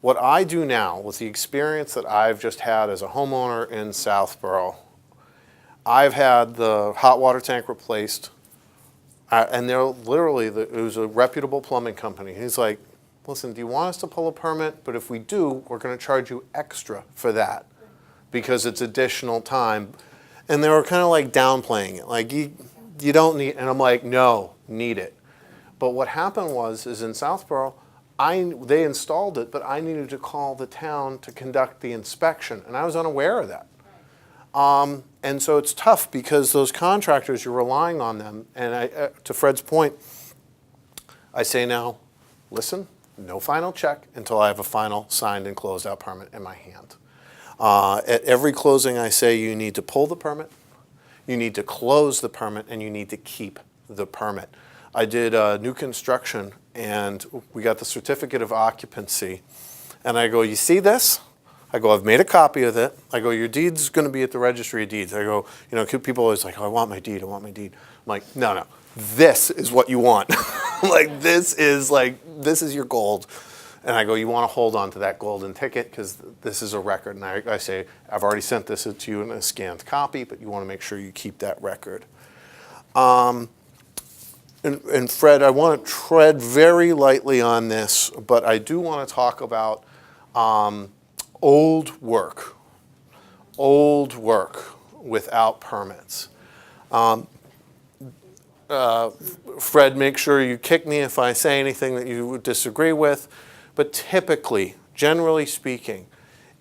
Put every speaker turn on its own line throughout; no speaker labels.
What I do now, with the experience that I've just had as a homeowner in Southborough, I've had the hot water tank replaced, and they're literally, it was a reputable plumbing company. He's like, listen, do you want us to pull a permit? But if we do, we're going to charge you extra for that because it's additional time. And they were kind of like downplaying it, like you don't need, and I'm like, no, need it. But what happened is in Southborough, they installed it, but I needed to call the town to conduct the inspection, and I was unaware of that. And so it's tough because those contractors, you're relying on them. And to Fred's point, I say now, listen, no final check until I have a final signed and closed out permit in my hand. At every closing, I say you need to pull the permit, you need to close the permit, and you need to keep the permit. I did new construction, and we got the certificate of occupancy. And I go, you see this? I go, I've made a copy of it. I go, your deed's going to be at the registry of deeds. I go, people always like, oh, I want my deed, I want my deed. I'm like, no, this is what you want. This is your gold. And I go, you want to hold on to that golden ticket because this is a record. And I say, I've already sent this to you in a scanned copy, but you want to make sure you keep that record. And Fred, I want to tread very lightly on this, but I do want to talk about old work without permits. Fred, make sure you kick me if I say anything that you would disagree with. But typically, generally speaking,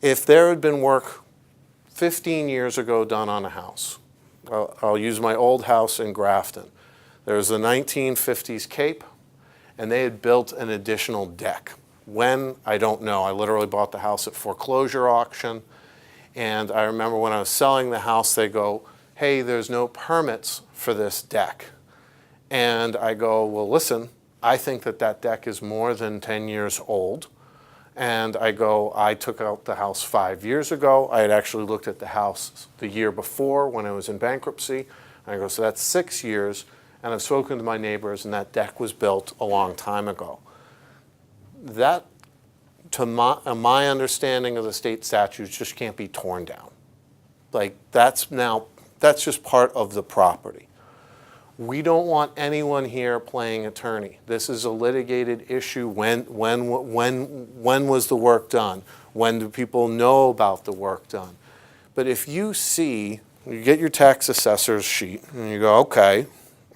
if there had been work 15 years ago done on a house, I'll use my old house in Grafton. There was the 1950s Cape, and they had built an additional deck. When, I don't know. I literally bought the house at foreclosure auction, and I remember when I was selling the house, they go, hey, there's no permits for this deck. And I go, well, listen, I think that deck is more than 10 years old. And I go, I took out the house 5 years ago. I had actually looked at the house the year before when I was in bankruptcy. And I go, so that's 6 years. And I've spoken to my neighbors, and that deck was built a long time ago. That, to my understanding of the state statutes, just can't be torn down. That's just part of the property. We don't want anyone here playing attorney. This is a litigated issue. When was the work done? When do people know about the work done? But if you get your tax assessor's sheet and you go, okay,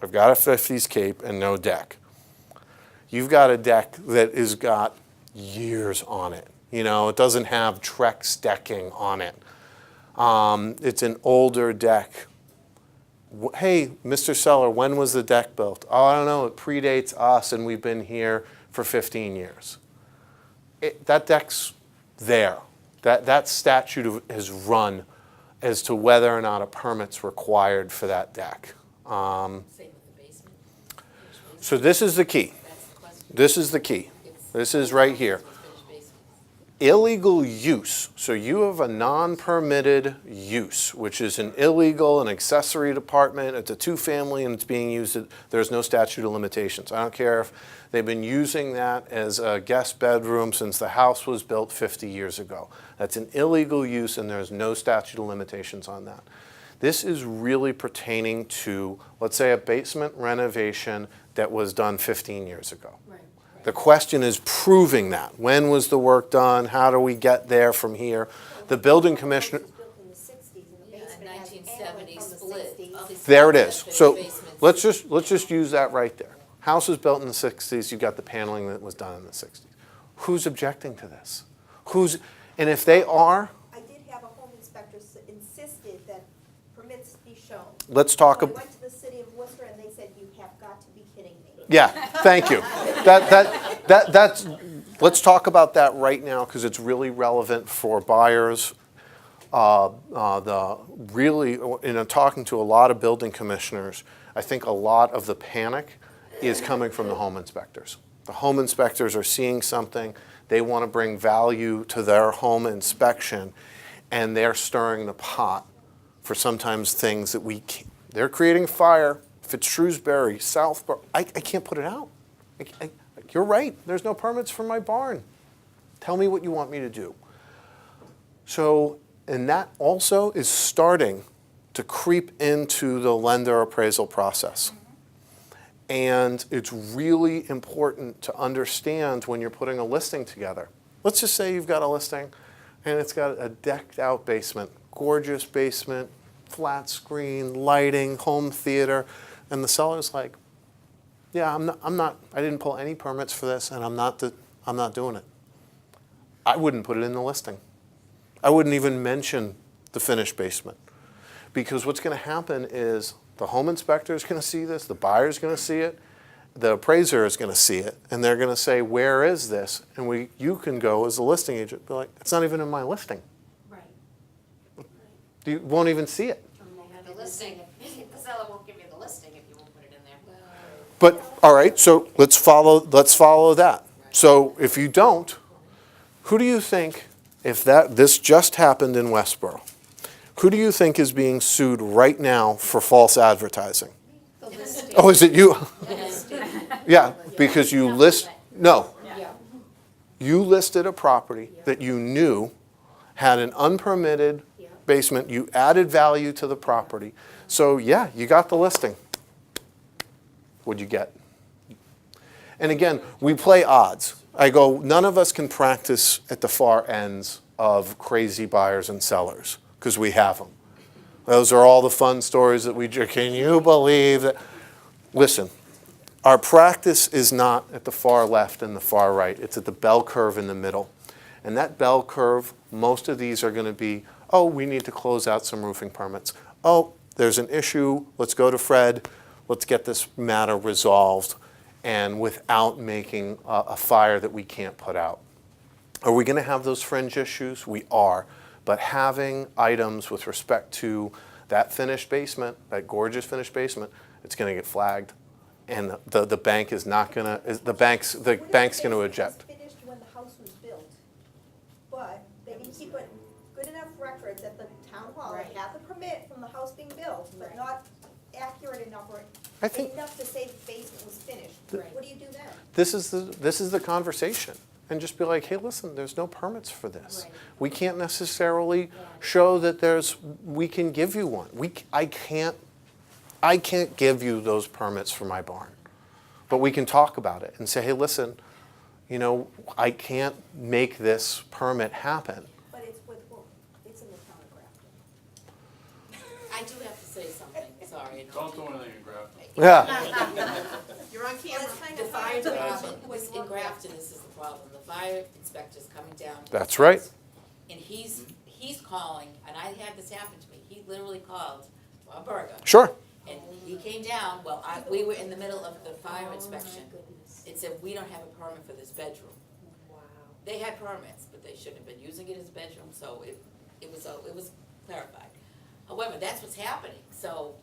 I've got a 50s Cape and no deck. You've got a deck that has got years on it. It doesn't have Trex decking on it. It's an older deck. Hey, Mr. Seller, when was the deck built? Oh, I don't know, it predates us and we've been here for 15 years. That deck's there. That statute has run as to whether or not a permit's required for that deck.
Same with the basement.
So this is the key. This is the key. This is right here. Illegal use. So you have a non-permitted use, which is an accessory apartment. It's a two-family and it's being used. There's no statute of limitations. I don't care if they've been using that as a guest bedroom since the house was built 50 years ago. That's an illegal use and there's no statute of limitations on that. This is really pertaining to, let's say, a basement renovation that was done 15 years ago.
Right.
The question is proving that. When was the work done? How do we get there from here? The building commissioner...
It was built in the 60s and the
Yeah,
basement
1970
has
split.
There it is. So let's just use that right there. House was built in the 60s. You got the paneling that was done in the 60s. Who's objecting to this? And if they are...
I did have a home inspector insisted that permits be shown.
Let's talk
So I
about...
went to the city of Worcester and they said, you have got to be kidding me.
Yeah, thank you. Let's talk about that right now because it's really relevant for buyers. In talking to a lot of building commissioners, I think a lot of the panic is coming from the home inspectors. The home inspectors are seeing something, they want to bring value to their home inspection, and they're stirring the pot for sometimes things that we can't. They're creating fire. If it's Shrewsbury, Southborough, I can't put it out. You're right, there's no permits for my barn. Tell me what you want me to do. So, and that also is starting to creep into the lender appraisal process. And it's really important to understand when you're putting a listing together. Let's just say you've got a listing and it's got a decked out basement, gorgeous basement, flat screen, lighting, home theater, and the seller's like, yeah, I didn't pull any permits for this and I'm not doing it. I wouldn't put it in the listing. I wouldn't even mention the finished basement. Because what's going to happen is the home inspector is going to see this, the buyer is going to see it, the appraiser is going to see it, and they're going to say, where is this? And you can go as a listing agent, be like, it's not even in my listing.
Right.
You won't even see it.
The listing, the seller won't give you the listing if you won't put it in there.
But, all right, so let's follow that. So if you don't, who do you think, if this just happened in Westboro, who do you think is being sued right now for false advertising?
The listing.
Oh, is it you?
Yes.
Yeah, because you you listed a property that you knew had an unpermitted basement. You added value to the property. So yeah, you got the listing. What'd you get? And again, we play odds. I go, none of us can practice at the far ends of crazy buyers and sellers because we have them. Those are all the fun stories that can you believe that? Listen, our practice is not at the far left and the far right. It's at the bell curve in the middle. And that bell curve, most of these are going to be, oh, we need to close out some roofing permits. Oh, there's an issue. Let's go to Fred. Let's get this matter resolved and without making a fire that we can't put out. Are we going to have those fringe issues? We are. But having items with respect to that finished basement, that gorgeous finished basement, it's going to get flagged. And the bank is not going to, the bank's going to
basement
eject.
was finished when the house was built, but they didn't keep good enough records at the town hall. They
Right.
have the permit from the house being built, but
Right.
not accurate enough or
I think-
enough to say the basement was finished.
Right.
What do you do then?
This is the conversation. And just be like, hey, listen, there's no permits for this.
Right.
We can't necessarily show that we can give you one. I can't give you those permits for my barn. But we can talk about it and say, hey, listen, I can't make this permit happen.
But it's in the town of Grafton.
I do have to say something, sorry.
Don't do anything in Grafton.
Yeah.
You're on
Well,
camera.
it's kind
The
of
fire
hard to
department,
imagine when you
in
look
Grafton, this is the problem, the fire inspector's coming down. to
That's
the
right.
house, And he's calling, and I had this happen to me, he literally called Bob Berger.
Sure.
And he came down, we were in the middle of the fire inspection, and said, we don't have a permit for this bedroom.
Wow.
They had permits, but they shouldn't have been using it as a bedroom, so it was clarified. However, that's what's happening, so.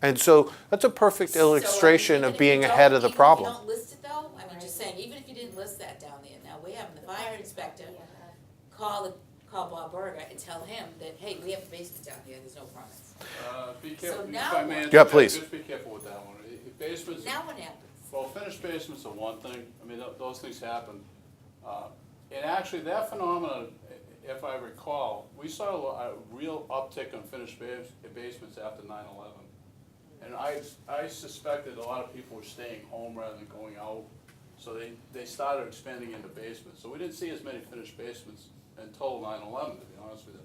And so that's a perfect illustration of being ahead of the problem.
Even if you don't list it though, I mean, just saying, even if you didn't list that down there, now we're having the fire inspector call Bob Berger and tell him that, hey, we have a basement down here, there's no permits.
Be careful, if
now
I may
what?
interject,
Yeah, please.
Just be careful with that one. Basements,
Now what happens?
well, finished basements are one thing, I mean, those things happen. And actually, that phenomenon, if I recall, we saw a real uptick in finished basements after 9/11. And I suspected a lot of people were staying home rather than going out, so they started expanding into basements. So we didn't see as many finished basements until 9/11, to be honest with you.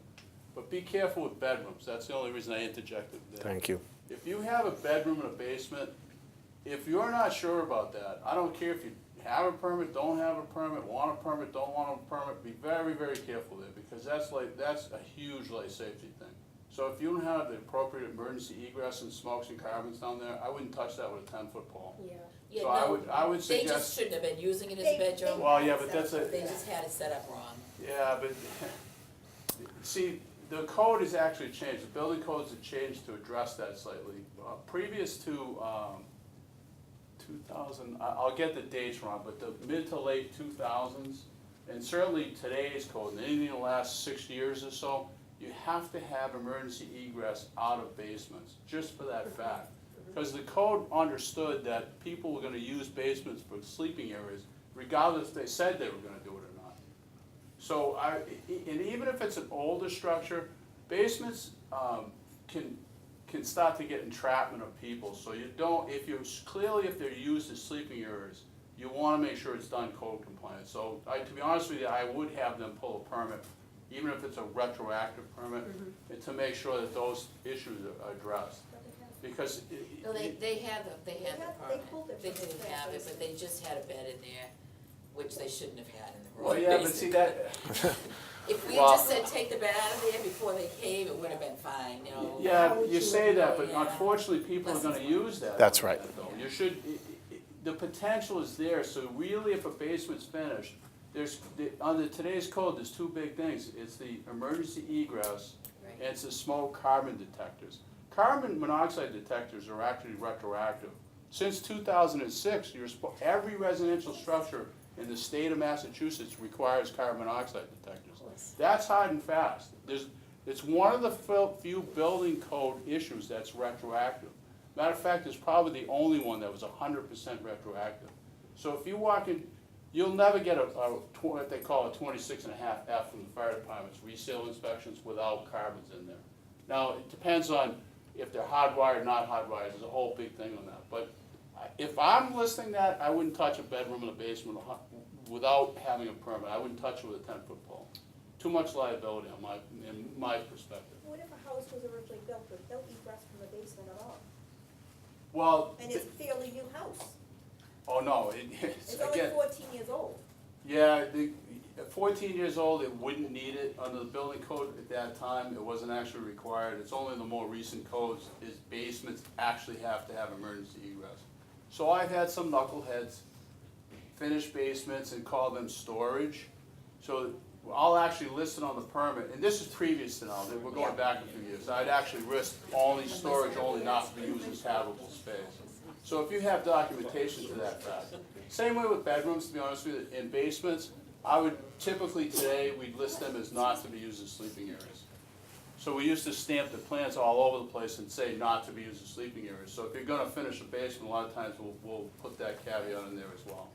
But be careful with bedrooms, that's the only reason I interjected there.
Thank you.
If you have a bedroom and a basement, if you're not sure about that, I don't care if you have a permit, don't have a permit, want a permit, don't want a permit, be very, very careful there, because that's a huge life safety thing. So if you don't have the appropriate emergency egress and smokes and carbons down there, I wouldn't touch that with a 10-foot pole.
Yeah,
So
no,
I would
they just
suggest,
shouldn't have been using it as a
They-
bedroom.
well, yeah, but that's
They
a,
just had it set up wrong.
yeah, but, see, the code has actually changed, the building codes have changed to address that slightly. Previous to, 2000, I'll get the dates wrong, but the mid to late 2000s, and certainly today's code, and anything in the last 6 years or so, you have to have emergency egress out of basements, just for that fact. Because the code understood that people were gonna use basements for sleeping areas, regardless if they said they were gonna do it or not. So and even if it's an older structure, basements can start to get entrapment of people. So you don't, if they're used as sleeping areas, you want to make sure it's done code compliant. So to be honest with you, I would have them pull a permit, even if it's a retroactive permit, and to make sure that those issues are addressed. Because
No, they had the
They
permit,
pulled it
they
from the
didn't have it,
franchise.
but they just had a bed in there, which they shouldn't have had in the
well,
road.
yeah, but see that.
If we had
Well-
just said, take the bed out of there before they came, it would have been fine, you know?
Yeah, you say that, but
Yeah.
unfortunately, people are gonna use that.
That's right.
though. You should, the potential is there, so really, if a basement's finished, under today's code, there's two big things. It's the emergency egress,
Right.
and it's the smoke carbon detectors. Carbon monoxide detectors are actually retroactive. Since 2006, every residential structure in the state of Massachusetts requires carbon monoxide detectors. That's hard and fast. It's one of the few building code issues that's retroactive. Matter of fact, it's probably the only one that was 100% retroactive. So if you walk in, you'll never get what they call a 26.5 from the fire department's resale inspections without carbons in there. Now, it depends on if they're hardwired, not hardwired, there's a whole big thing on that. But if I'm listing that, I wouldn't touch a bedroom in a basement without having a permit. I wouldn't touch it with a 10-foot pole. Too much liability in my perspective.
What if a house was originally built with no egress from the basement at all?
Well,
And it's a fairly new house.
oh no,
It's only
again,
14 years old.
yeah, at 14 years old, it wouldn't need it under the building code at that time. It wasn't actually required. It's only the more recent codes is basements actually have to have emergency egress. So I've had some knuckleheads finish basements and call them storage. So I'll actually list it on the permit, and this is previous to now, we're going back a few years. I'd actually risk only storage, only not to be used as habitable space. So if you have documentation to that fact. Same way with bedrooms, to be honest with you, in basements, I would typically today, we'd list them as not to be used as sleeping areas. So we used to stamp the plans all over the place and say not to be used as sleeping areas. So if you're gonna finish a basement, a lot of times we'll put that caveat in there as well.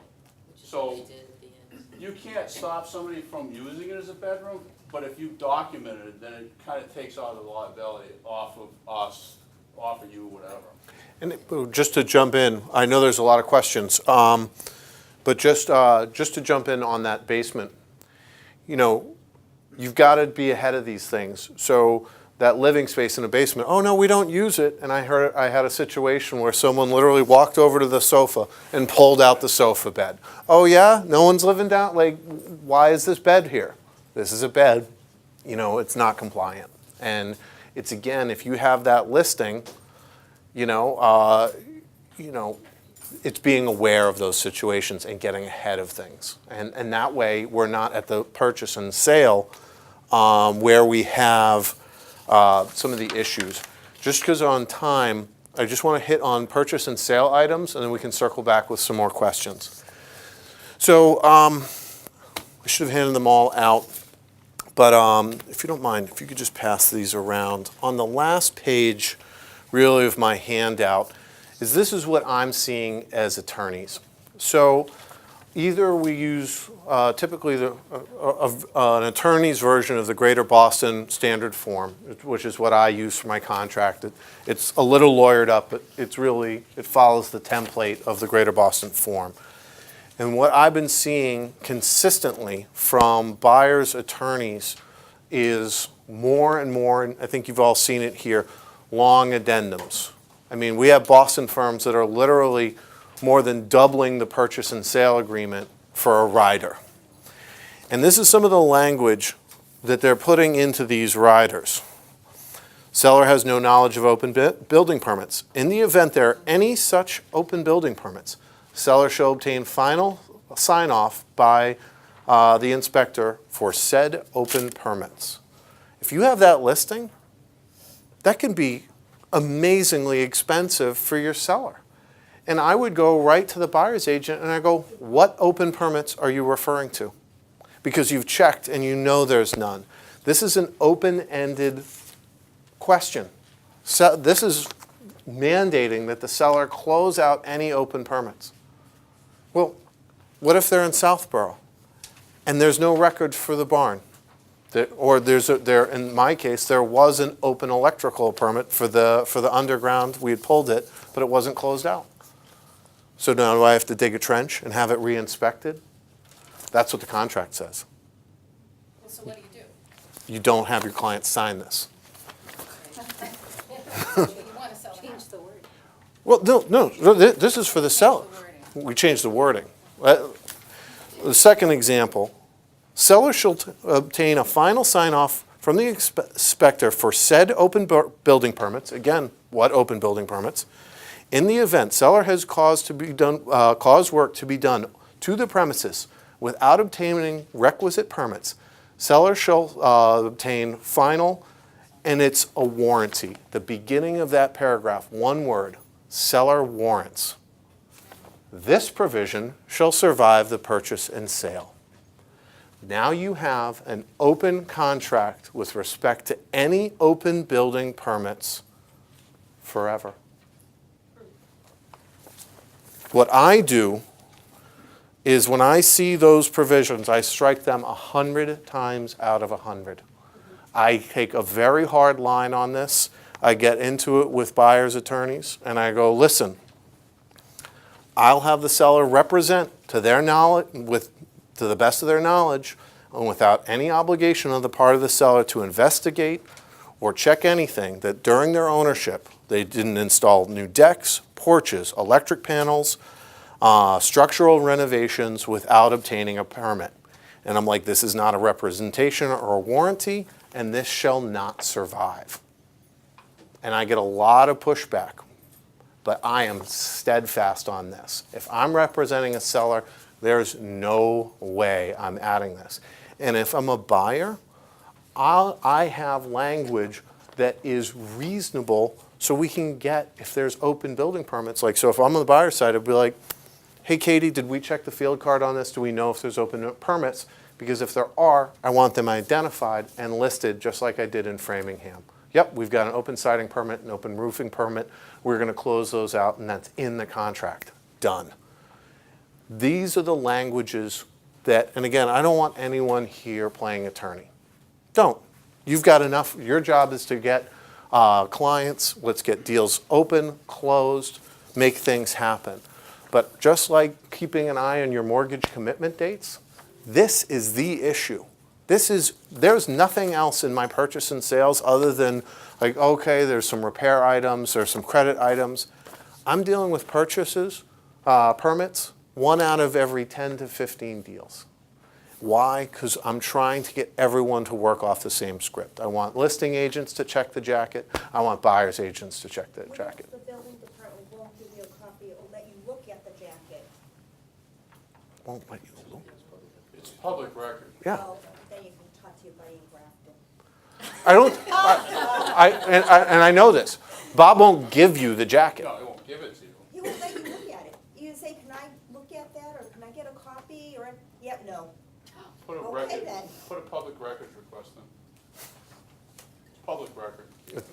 Which is
So-
what they did at the end.
You can't stop somebody from using it as a bedroom, but if you document it, then it kinda takes all the liability off of us, off of you, whatever.
And just to jump in, I know there's a lot of questions, but just to jump in on that basement, you know, you've got to be ahead of these things. So that living space in a basement, oh no, we don't use it. And I had a situation where someone literally walked over to the sofa and pulled out the sofa bed. Oh yeah, no one's living down, like, why is this bed here? This is a bed, you know, it's not compliant. And it's, again, if you have that listing, you know, it's being aware of those situations and getting ahead of things. And that way, we're not at the purchase and sale where we have some of the issues. Just because on time, I just want to hit on purchase and sale items, and then we can circle back with some more questions. So I should have handed them all out, but if you don't mind, if you could just pass these around. On the last page, really, of my handout, this is what I'm seeing as attorneys. So either we use typically an attorney's version of the Greater Boston Standard Form, which is what I use for my contract. It's a little lawyered up, but it follows the template of the Greater Boston Form. And what I've been seeing consistently from buyers' attorneys is more and more, and I think you've all seen it here, long addendums. I mean, we have Boston firms that are literally more than doubling the purchase and sale agreement for a rider. And this is some of the language that they're putting into these riders. Seller has no knowledge of open building permits. In the event there are any such open building permits, seller shall obtain final sign-off by the inspector for said open permits. If you have that listing, that can be amazingly expensive for your seller. And I would go right to the buyer's agent and I go, what open permits are you referring to? Because you've checked and you know there's none. This is an open-ended question. So this is mandating that the seller close out any open permits. Well, what if they're in Southborough? and there's no record for the barn. Or in my case, there was an open electrical permit for the underground. We had pulled it, but it wasn't closed out. So now do I have to dig a trench and have it re-inspected? That's what the contract says.
Well, so what do?
You don't have your client sign this.
You wanna sell the house.
the word.
Well, no, this is for the seller. We changed the wording. The second example, seller shall obtain a final sign-off from the inspector for said open building permits. Again, what open building permits? In the event seller has caused work to be done to the premises without obtaining requisite permits, seller shall obtain final, and it's a warranty. The beginning of that paragraph, one word, seller warrants. This provision shall survive the purchase and sale. Now you have an open contract with respect to any open building permits forever. What I do is when I see those provisions, I strike them 100 times out of 100. I take a very hard line on this. I get into it with buyer's attorneys, and I go, listen, I'll have the seller represent to their knowledge, to the best of their knowledge, and without any obligation on the part of the seller to investigate or check anything, that during their ownership, they didn't install new decks, porches, electric panels, structural renovations without obtaining a permit. And I'm like, this is not a representation or a warranty, and this shall not survive. And I get a lot of pushback, but I am steadfast on this. If I'm representing a seller, there's no way I'm adding this. And if I'm a buyer, I have language that is reasonable so we can get, if there's open building permits, like, so if I'm on the buyer side, I'd be like, hey, Katie, did we check the field card on this? Do we know if there's open permits? Because if there are, I want them identified and listed just like I did in Framingham. Yep, we've got an open siding permit, an open roofing permit. We're going to close those out, and that's in the contract. Done. These are the languages that, and again, I don't want anyone here playing attorney. Don't. You've got enough. Your job is to get clients. Let's get deals open, closed, make things happen. But just like keeping an eye on your mortgage commitment dates, this is the issue. There's nothing else in my purchase and sales other than like, okay, there's some repair items, there's some credit items. I'm dealing with purchases, permits, 1 out of every 10 to 15 deals. Why? Because I'm trying to get everyone to work off the same script. I want listing agents to check the jacket. I want buyer's agents to check the jacket.
What if the building department won't give you a copy or let you look at the jacket?
Won't let you look.
It's public record.
Yeah.
Well, then you can talk to your buddy in Grafton.
I don't, and I know this. Bob won't give you the jacket.
No, I won't give it to you.
He won't let you look at it. You can say, can I look at that, or can I get a copy, or, yep, no.
Put a
Okay,
record,
then.
put a public records request in. It's public record.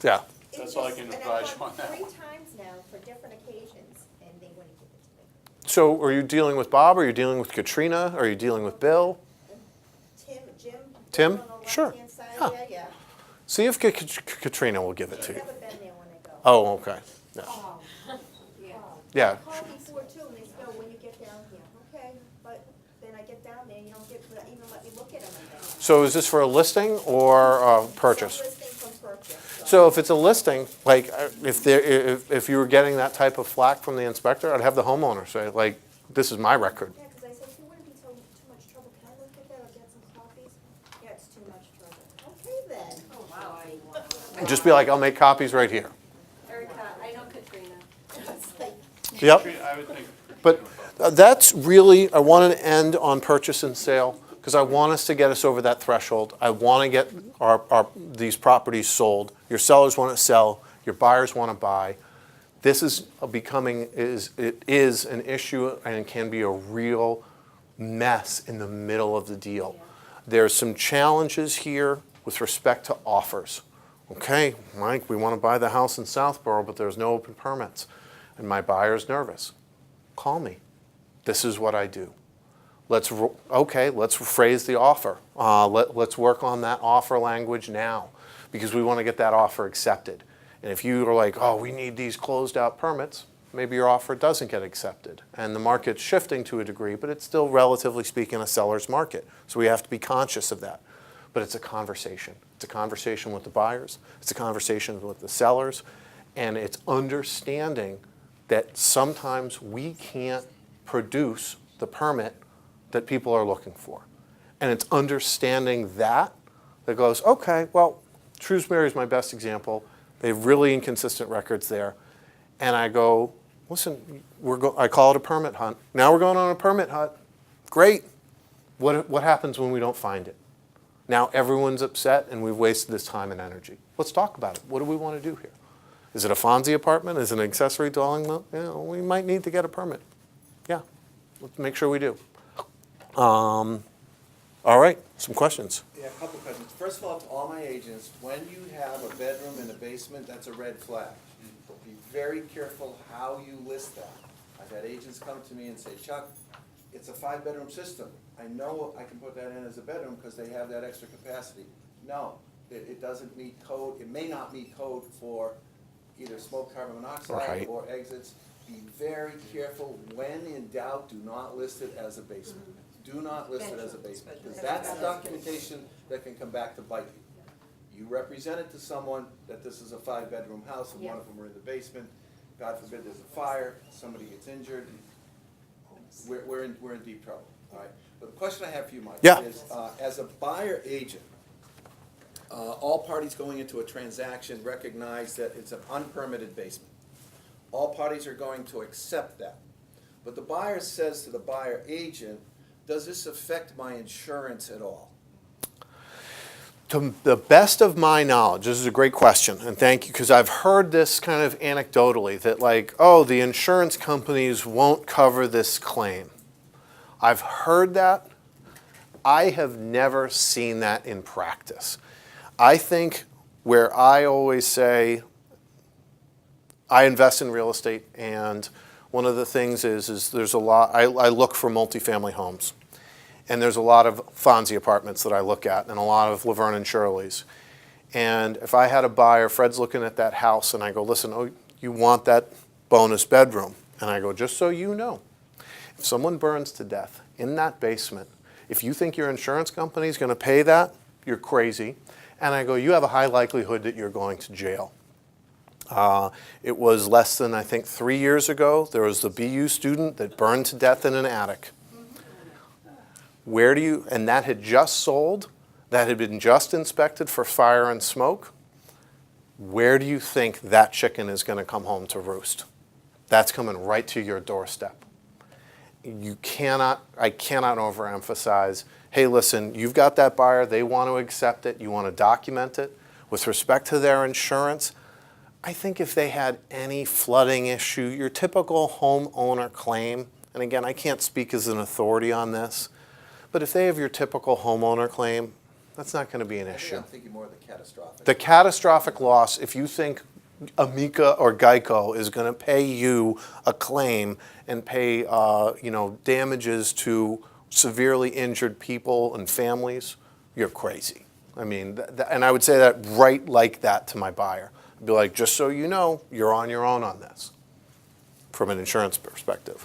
Yeah.
That's all I can advise you on that
3
one.
times now for different occasions, and they wouldn't give it to me.
So are you dealing with Bob? Are you dealing with Katrina? Are you dealing with Bill?
Jim?
Tim?
On the
Sure.
left-hand side,
Yeah.
yeah.
See if Katrina will give it to
I've
you.
never been there when I go.
Oh, okay. Yeah.
Oh.
Yeah.
I called before too, and they said, no, when you get down here, okay, but then I get down there, you don't even let me look at anything.
So is this for a listing or a purchase?
Some listing from purchase,
So if it's a listing, like if you were getting that type of flack from the inspector, I'd have the homeowner say, like, this is my record.
Yeah, because I said, if it wouldn't be too much trouble, can I look at that or get some copies? Yeah, it's too much trouble. Okay then.
Oh, wow.
And just be like, I'll make copies right here.
Erica, I know Katrina. It's like,
Yep.
I would think.
But that's really, I want to end on purchase and sale because I want us to get us over that threshold. I want to get these properties sold. Your sellers want to sell. Your buyers want to buy. This is it is an issue and can be a real mess in the middle of the deal. There's some challenges here with respect to offers. Okay, Mike, we want to buy the house in Southborough, but there's no open permits. And my buyer's nervous. Call me. This is what I do. let's phrase the offer. Let's work on that offer language now, because we want to get that offer accepted. And if you are like, oh, we need these closed out permits, maybe your offer doesn't get accepted. And the market's shifting to a degree, but it's still, relatively speaking, a seller's market. So we have to be conscious of that. But it's a conversation. It's a conversation with the buyers. It's a conversation with the sellers. And it's understanding that sometimes we can't produce the permit that people are looking for. And it's understanding that goes, okay, well, Shrewsbury is my best example. They have really inconsistent records there. And I go, listen, I call it a permit hunt. Now we're going on a permit hunt. Great. What happens when we don't find it? Now everyone's upset and we've wasted this time and energy. Let's talk about it. What do we want to do here? Is it a Fonzie apartment? Is it an accessory dwelling? We might need to get a permit. Yeah, let's make sure we do. All right, some questions.
Yeah, a couple of questions. First of all, to all my agents, when you have a bedroom and a basement, that's a red flag. Be very careful how you list that. I've had agents come to me and say, Chuck, it's a 5-bedroom system. I know I can put that in as a bedroom because they have that extra capacity. No, it doesn't meet code. It may not meet code for either smoke carbon monoxide
Right.
or exits. Be very careful. When in doubt, do not list it as a basement. Do not list it as a basement, because that's documentation that can come back to bite you. You represented to someone that this is a 5-bedroom house and one of them are in the basement. God forbid there's a fire, somebody gets injured. We're in deep trouble, all right? But the question I have for you, Mike,
Yeah.
is as a buyer agent, all parties going into a transaction recognize that it's an unpermitted basement. All parties are going to accept that. But the buyer says to the buyer agent, does this affect my insurance at all?
To the best of my knowledge, this is a great question, and thank you, because I've heard this kind of anecdotally, that like, oh, the insurance companies won't cover this claim. I've heard that. I have never seen that in practice. I think where I always say, I invest in real estate, and one of the things is there's a lot, I look for multifamily homes. And there's a lot of Fonzie apartments that I look at, and a lot of Laverne and Shirley's. And if I had a buyer, Fred's looking at that house, and I go, listen, oh, you want that bonus bedroom? And I go, just so you know, if someone burns to death in that basement, if you think your insurance company is going to pay that, you're crazy. And I go, you have a high likelihood that you're going to jail. It was less than, I think, 3 years ago, there was the BU student that burned to death in an attic. And that had just sold, that had been just inspected for fire and smoke. Where do you think that chicken is going to come home to roost? That's coming right to your doorstep. I cannot overemphasize, hey, listen, you've got that buyer, they want to accept it, you want to document it. With respect to their insurance, I think if they had any flooding issue, your typical homeowner claim, and again, I can't speak as an authority on this, but if they have your typical homeowner claim, that's not going to be an issue.
I'm thinking more of the catastrophic.
The catastrophic loss, if you think Amica or Geico is going to pay you a claim and pay damages to severely injured people and families, you're crazy. I mean, and I would say that right like that to my buyer. I'd be like, just so you know, you're on your own on this from an insurance perspective.